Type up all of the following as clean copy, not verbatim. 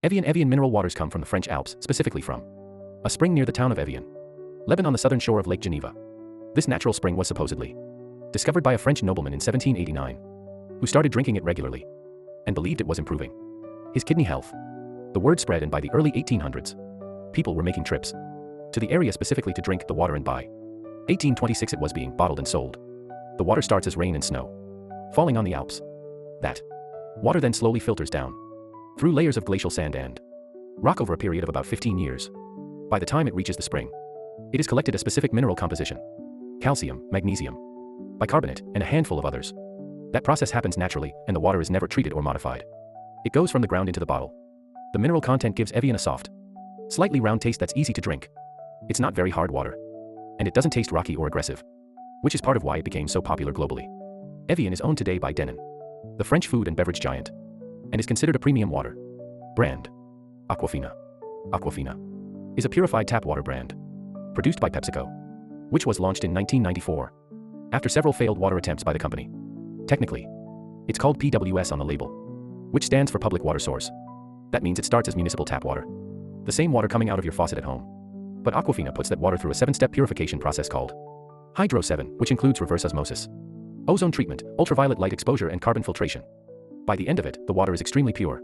Evian mineral waters come from the French Alps, specifically from a spring near the town of Evian, Lebanon, on the southern shore of Lake Geneva. This natural spring was supposedly discovered by a French nobleman in 1789, who started drinking it regularly and believed it was improving his kidney health. The word spread, and by the early 1800s, people were making trips to the area specifically to drink the water, and by 1826 it was being bottled and sold. The water starts as rain and snow falling on the Alps. That water then slowly filters down through layers of glacial sand and rock over a period of about 15 years. By the time it reaches the spring, it is collected a specific mineral composition: calcium, magnesium, bicarbonate, and a handful of others. That process happens naturally, and the water is never treated or modified. It goes from the ground into the bottle. The mineral content gives Evian a soft, slightly round taste that's easy to drink. It's not very hard water, and it doesn't taste rocky or aggressive, which is part of why it became so popular globally. Evian is owned today by Danone, the French food and beverage giant, and is considered a premium water brand. Aquafina. Aquafina is a purified tap water brand produced by PepsiCo, which was launched in 1994 after several failed water attempts by the company. Technically, it's called PWS on the label, which stands for Public Water Source. That means it starts as municipal tap water, the same water coming out of your faucet at home. But Aquafina puts that water through a 7-step purification process called Hydro 7, which includes reverse osmosis, ozone treatment, ultraviolet light exposure, and carbon filtration. By the end of it, the water is extremely pure.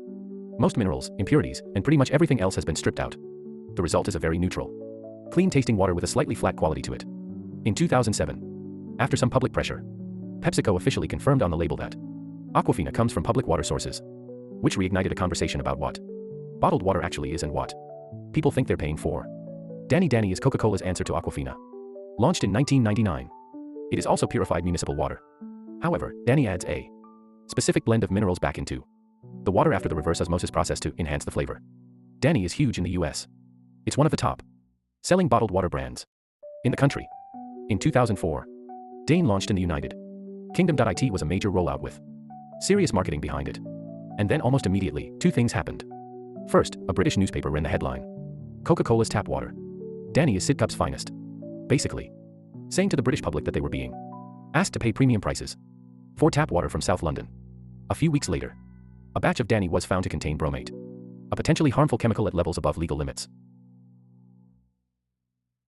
Most minerals, impurities, and pretty much everything else has been stripped out. The result is a very neutral, clean-tasting water with a slightly flat quality to it. In 2007, after some public pressure, PepsiCo officially confirmed on the label that Aquafina comes from public water sources, which reignited a conversation about what bottled water actually is and what people think they're paying for. Danny Danny is Coca-Cola's answer to Aquafina. Launched in 1999, it is also purified municipal water. However, Danny adds a specific blend of minerals back into the water after the reverse osmosis process to enhance the flavor. Danny is huge in the US. It's one of the top selling bottled water brands in the country. In 2004, Dane launched in the United Kingdom. It was a major rollout with serious marketing behind it. And then almost immediately, two things happened. First, a British newspaper ran the headline: Coca-Cola's tap water. Danny is Sidcup's finest. Basically, saying to the British public that they were being asked to pay premium prices for tap water from South London. A few weeks later, a batch of Danny was found to contain bromate, a potentially harmful chemical at levels above legal limits.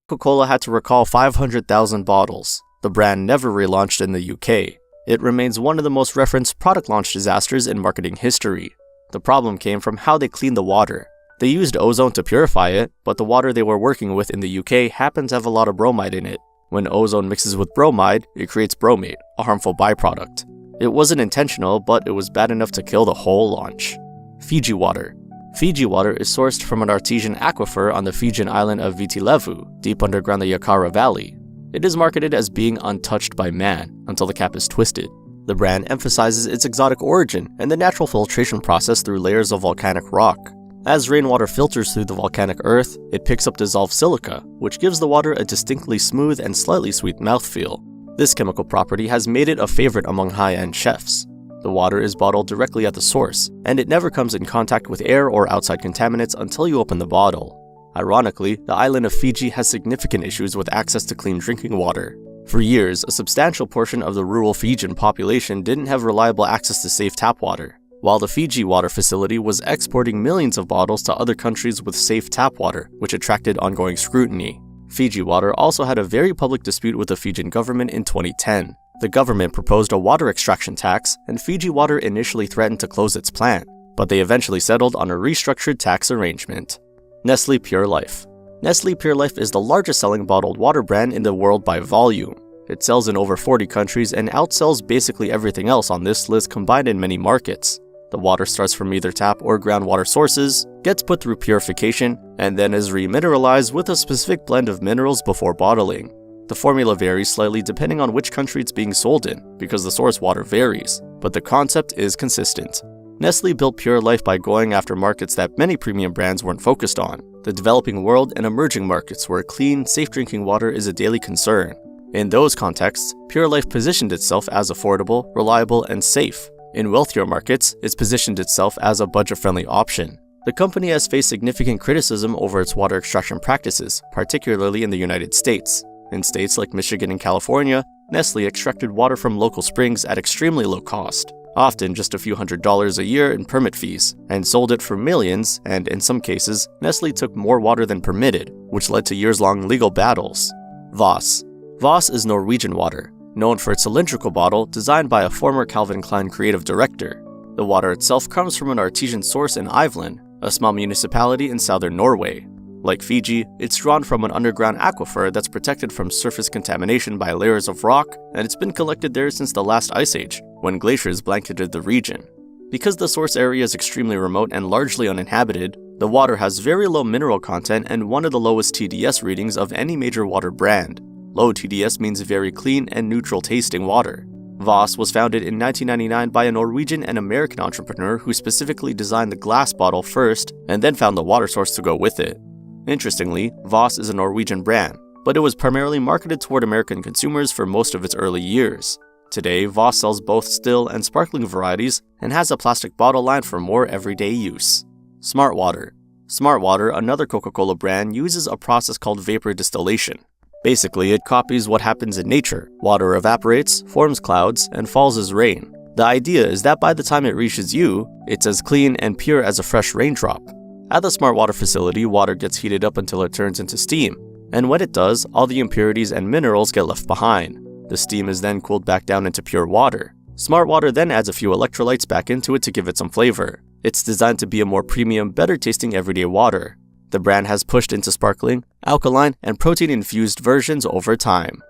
Coca-Cola had to recall 500,000 bottles. The brand never relaunched in the UK. It remains one of the most referenced product launch disasters in marketing history. The problem came from how they cleaned the water. They used ozone to purify it, but the water they were working with in the UK happened to have a lot of bromide in it. When ozone mixes with bromide, it creates bromate, a harmful byproduct. It wasn't intentional, but it was bad enough to kill the whole launch. Fiji water. Fiji water is sourced from an artesian aquifer on the Fijian island of Viti Levu, deep underground the Yakara Valley. It is marketed as being untouched by man, until the cap is twisted. The brand emphasizes its exotic origin and the natural filtration process through layers of volcanic rock. As rainwater filters through the volcanic earth, it picks up dissolved silica, which gives the water a distinctly smooth and slightly sweet mouthfeel. This chemical property has made it a favorite among high-end chefs. The water is bottled directly at the source, and it never comes in contact with air or outside contaminants until you open the bottle. Ironically, the island of Fiji has significant issues with access to clean drinking water. For years, a substantial portion of the rural Fijian population didn't have reliable access to safe tap water, while the Fiji Water Facility was exporting millions of bottles to other countries with safe tap water, which attracted ongoing scrutiny. Fiji Water also had a very public dispute with the Fijian government in 2010. The government proposed a water extraction tax, and Fiji Water initially threatened to close its plant, but they eventually settled on a restructured tax arrangement. Nestle Pure Life. Nestle Pure Life is the largest selling bottled water brand in the world by volume. It sells in over 40 countries and outsells basically everything else on this list combined in many markets. The water starts from either tap or groundwater sources, gets put through purification, and then is remineralized with a specific blend of minerals before bottling. The formula varies slightly depending on which country it's being sold in, because the source water varies, but the concept is consistent. Nestle built Pure Life by going after markets that many premium brands weren't focused on, the developing world and emerging markets where clean, safe drinking water is a daily concern. In those contexts, Pure Life positioned itself as affordable, reliable, and safe. In wealthier markets, it's positioned itself as a budget-friendly option. The company has faced significant criticism over its water extraction practices, particularly in the United States. In states like Michigan and California, Nestle extracted water from local springs at extremely low cost. often just a few $100s a year in permit fees, and sold it for millions, and in some cases, Nestle took more water than permitted, which led to years-long legal battles. Voss. Voss is Norwegian water, known for its cylindrical bottle designed by a former Calvin Klein creative director. The water itself comes from an artesian source in Iveland, a small municipality in southern Norway. Like Fiji, it's drawn from an underground aquifer that's protected from surface contamination by layers of rock, and it's been collected there since the last ice age, when glaciers blanketed the region. Because the source area is extremely remote and largely uninhabited, the water has very low mineral content and one of the lowest TDS readings of any major water brand. Low TDS means very clean and neutral tasting water. Voss was founded in 1999 by a Norwegian and American entrepreneur who specifically designed the glass bottle first and then found the water source to go with it. Interestingly, Voss is a Norwegian brand, but it was primarily marketed toward American consumers for most of its early years. Today, Voss sells both still and sparkling varieties and has a plastic bottle line for more everyday use. Smartwater. Smartwater, another Coca-Cola brand, uses a process called vapor distillation. Basically, it copies what happens in nature. Water evaporates, forms clouds, and falls as rain. The idea is that by the time it reaches you, it's as clean and pure as a fresh raindrop. At the Smartwater facility, water gets heated up until it turns into steam, and when it does, all the impurities and minerals get left behind. The steam is then cooled back down into pure water. Smartwater then adds a few electrolytes back into it to give it some flavor. It's designed to be a more premium, better tasting everyday water. The brand has pushed into sparkling, alkaline, and protein-infused versions over time.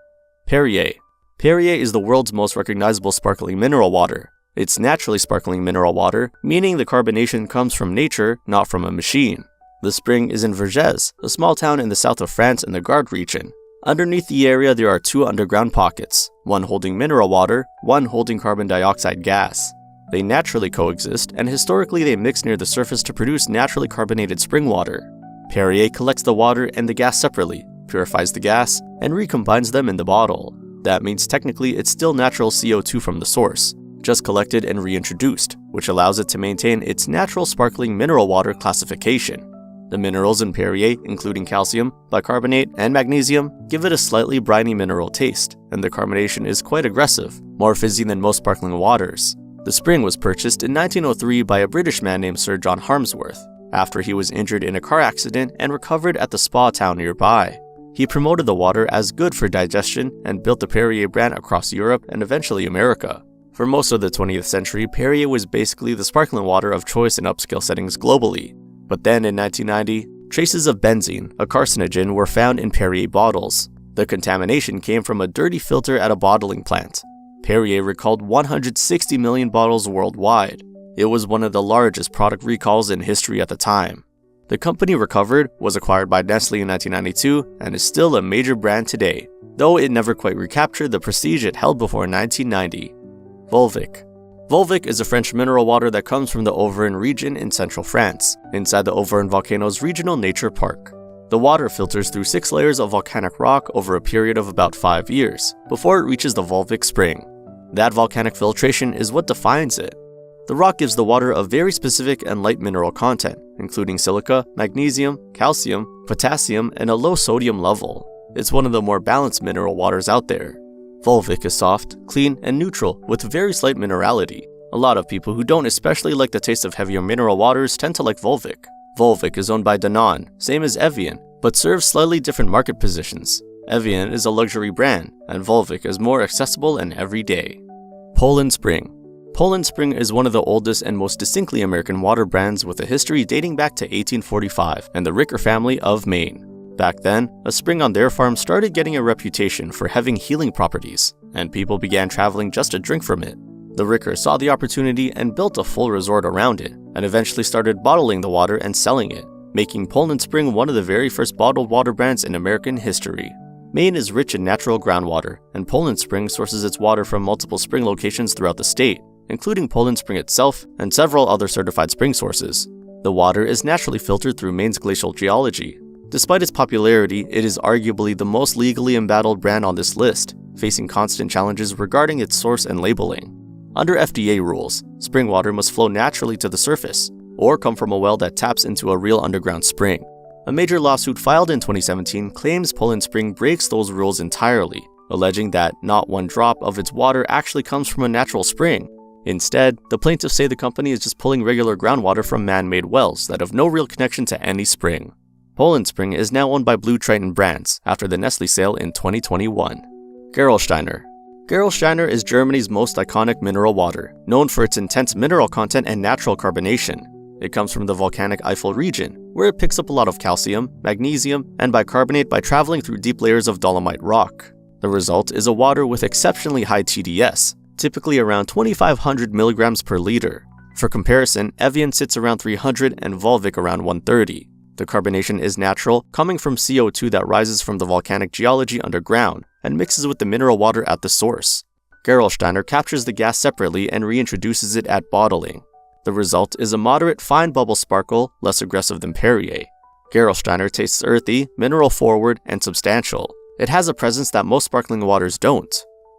Perrier. Perrier is the world's most recognizable sparkling mineral water. It's naturally sparkling mineral water, meaning the carbonation comes from nature, not from a machine. The spring is in Vergès, a small town in the south of France in the Gard region. Underneath the area there are two underground pockets, one holding mineral water, one holding carbon dioxide gas. They naturally coexist, and historically they mix near the surface to produce naturally carbonated spring water. Perrier collects the water and the gas separately, purifies the gas, and recombines them in the bottle. That means technically it's still natural CO2 from the source, just collected and reintroduced, which allows it to maintain its natural sparkling mineral water classification. The minerals in Perrier, including calcium, bicarbonate, and magnesium, give it a slightly briny mineral taste, and the carbonation is quite aggressive, more fizzy than most sparkling waters. The spring was purchased in 1903 by a British man named Sir John Harmsworth, after he was injured in a car accident and recovered at the spa town nearby. He promoted the water as good for digestion and built the Perrier brand across Europe and eventually America. For most of the 20th century, Perrier was basically the sparkling water of choice in upscale settings globally. But then in 1990, traces of benzene, a carcinogen, were found in Perrier bottles. The contamination came from a dirty filter at a bottling plant. Perrier recalled 160 million bottles worldwide. It was one of the largest product recalls in history at the time. The company recovered, was acquired by Nestle in 1992, and is still a major brand today, though it never quite recaptured the prestige it held before 1990. Volvic. Volvic is a French mineral water that comes from the Auvergne region in central France, inside the Auvergne Volcanoes Regional Nature Park. The water filters through 6 layers of volcanic rock over a period of about 5 years, before it reaches the Volvic spring. That volcanic filtration is what defines it. The rock gives the water a very specific and light mineral content, including silica, magnesium, calcium, potassium, and a low sodium level. It's one of the more balanced mineral waters out there. Volvic is soft, clean, and neutral with very slight minerality. A lot of people who don't especially like the taste of heavier mineral waters tend to like Volvic. Volvic is owned by Danone, same as Evian, but serves slightly different market positions. Evian is a luxury brand, and Volvic is more accessible and everyday. Poland Spring. Poland Spring is one of the oldest and most distinctly American water brands with a history dating back to 1845 and the Ricker family of Maine. Back then, a spring on their farm started getting a reputation for having healing properties, and people began traveling just to drink from it. The Rickers saw the opportunity and built a full resort around it, and eventually started bottling the water and selling it, making Poland Spring one of the very first bottled water brands in American history. Maine is rich in natural groundwater, and Poland Spring sources its water from multiple spring locations throughout the state, including Poland Spring itself and several other certified spring sources. The water is naturally filtered through Maine's glacial geology. Despite its popularity, it is arguably the most legally embattled brand on this list, facing constant challenges regarding its source and labeling. Under FDA rules, spring water must flow naturally to the surface, or come from a well that taps into a real underground spring. A major lawsuit filed in 2017 claims Poland Spring breaks those rules entirely, alleging that not one drop of its water actually comes from a natural spring. Instead, the plaintiffs say the company is just pulling regular groundwater from man-made wells that have no real connection to any spring. Poland Spring is now owned by Blue Triton Brands after the Nestle sale in 2021. Gerolsteiner. Gerolsteiner is Germany's most iconic mineral water, known for its intense mineral content and natural carbonation. It comes from the volcanic Eifel region, where it picks up a lot of calcium, magnesium, and bicarbonate by traveling through deep layers of dolomite rock. The result is a water with exceptionally high TDS, typically around 2,500 milligrams per liter. For comparison, Evian sits around 300 and Volvic around 130. The carbonation is natural, coming from CO2 that rises from the volcanic geology underground and mixes with the mineral water at the source. Gerolsteiner captures the gas separately and reintroduces it at bottling. The result is a moderate fine bubble sparkle, less aggressive than Perrier. Gerolsteiner tastes earthy, mineral forward, and substantial. It has a presence that most sparkling waters don't.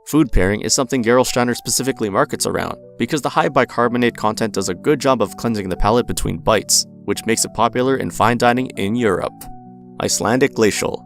Food pairing is something Gerolsteiner specifically markets around, because the high bicarbonate content does a good job of cleansing the palate between bites, which makes it popular in fine dining in Europe. Icelandic Glacial.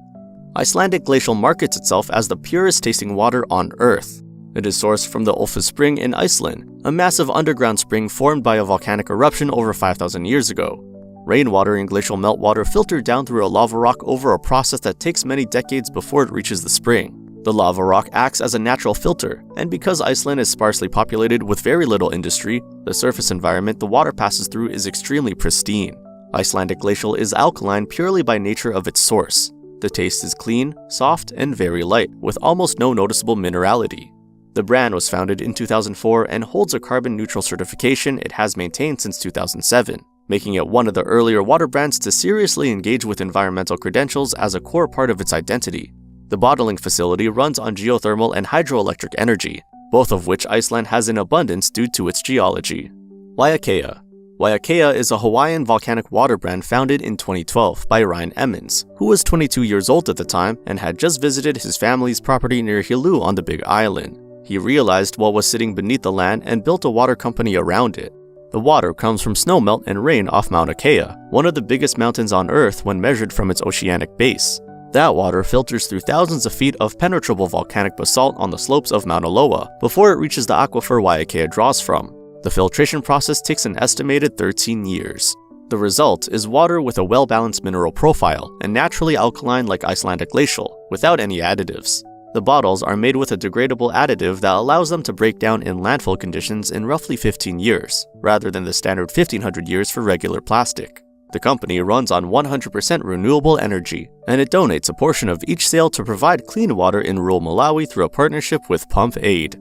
Icelandic Glacial markets itself as the purest tasting water on Earth. It is sourced from the Ölfus Spring in Iceland, a massive underground spring formed by a volcanic eruption over 5,000 years ago. Rainwater and glacial meltwater filter down through a lava rock over a process that takes many decades before it reaches the spring. The lava rock acts as a natural filter, and because Iceland is sparsely populated with very little industry, the surface environment the water passes through is extremely pristine. Icelandic Glacial is alkaline purely by nature of its source. The taste is clean, soft, and very light, with almost no noticeable minerality. The brand was founded in 2004 and holds a carbon-neutral certification it has maintained since 2007, making it one of the earlier water brands to seriously engage with environmental credentials as a core part of its identity. The bottling facility runs on geothermal and hydroelectric energy, both of which Iceland has in abundance due to its geology. Waiakea. Waiakea is a Hawaiian volcanic water brand founded in 2012 by Ryan Emmons, who was 22 years old at the time and had just visited his family's property near Hilo on the Big Island. He realized what was sitting beneath the land and built a water company around it. The water comes from snowmelt and rain off Mauna Kea, one of the biggest mountains on Earth when measured from its oceanic base. That water filters through thousands of feet of penetrable volcanic basalt on the slopes of Mauna Loa before it reaches the aquifer Waiakea draws from. The filtration process takes an estimated 13 years. The result is water with a well-balanced mineral profile and naturally alkaline like Icelandic Glacial, without any additives. The bottles are made with a degradable additive that allows them to break down in landfill conditions in roughly 15 years, rather than the standard 1500 years for regular plastic. The company runs on 100% renewable energy, and it donates a portion of each sale to provide clean water in rural Malawi through a partnership with Pump Aid.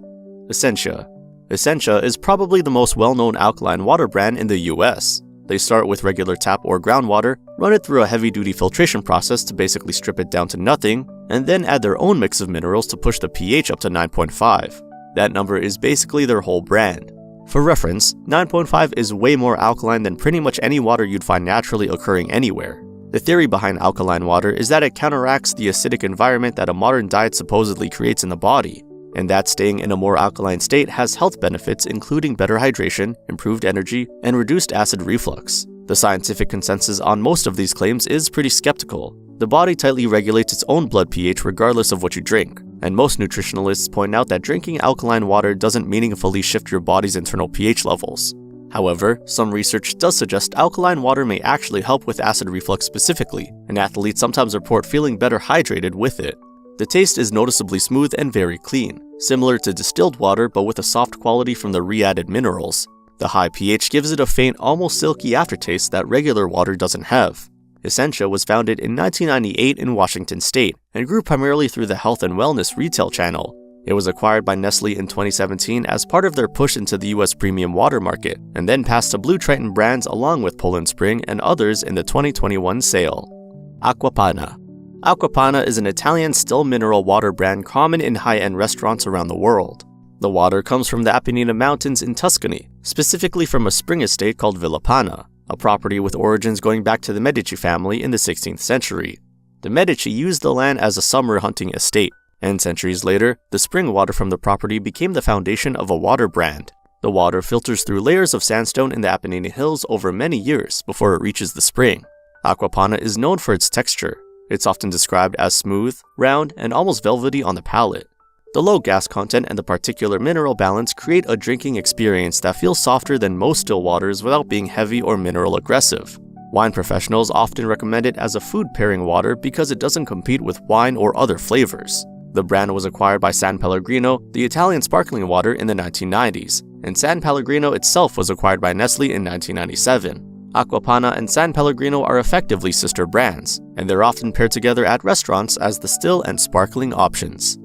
Essentia. Essentia is probably the most well-known alkaline water brand in the US. They start with regular tap or groundwater, run it through a heavy-duty filtration process to basically strip it down to nothing, and then add their own mix of minerals to push the pH up to 9.5. That number is basically their whole brand. For reference, 9.5 is way more alkaline than pretty much any water you'd find naturally occurring anywhere. The theory behind alkaline water is that it counteracts the acidic environment that a modern diet supposedly creates in the body, and that staying in a more alkaline state has health benefits including better hydration, improved energy, and reduced acid reflux. The scientific consensus on most of these claims is pretty skeptical. The body tightly regulates its own blood pH regardless of what you drink, and most nutritionalists point out that drinking alkaline water doesn't meaningfully shift your body's internal pH levels. However, some research does suggest alkaline water may actually help with acid reflux specifically, and athletes sometimes report feeling better hydrated with it. The taste is noticeably smooth and very clean, similar to distilled water but with a soft quality from the re-added minerals. The high pH gives it a faint, almost silky aftertaste that regular water doesn't have. Essentia was founded in 1998 in Washington State and grew primarily through the health and wellness retail channel. It was acquired by Nestle in 2017 as part of their push into the US premium water market, and then passed to Blue Triton Brands along with Poland Spring and others in the 2021 sale. Acqua Panna. Acqua Panna is an Italian still mineral water brand common in high-end restaurants around the world. The water comes from the Apennine Mountains in Tuscany, specifically from a spring estate called Villa Panna, a property with origins going back to the Medici family in the 16th century. The Medici used the land as a summer hunting estate, and centuries later, the spring water from the property became the foundation of a water brand. The water filters through layers of sandstone in the Apennine Hills over many years before it reaches the spring. Acqua Panna is known for its texture. It's often described as smooth, round, and almost velvety on the palate. The low gas content and the particular mineral balance create a drinking experience that feels softer than most still waters without being heavy or mineral aggressive. Wine professionals often recommend it as a food pairing water because it doesn't compete with wine or other flavors. The brand was acquired by San Pellegrino, the Italian sparkling water, in the 1990s, and San Pellegrino itself was acquired by Nestle in 1997. Acqua Panna and San Pellegrino are effectively sister brands, and they're often paired together at restaurants as the still and sparkling options.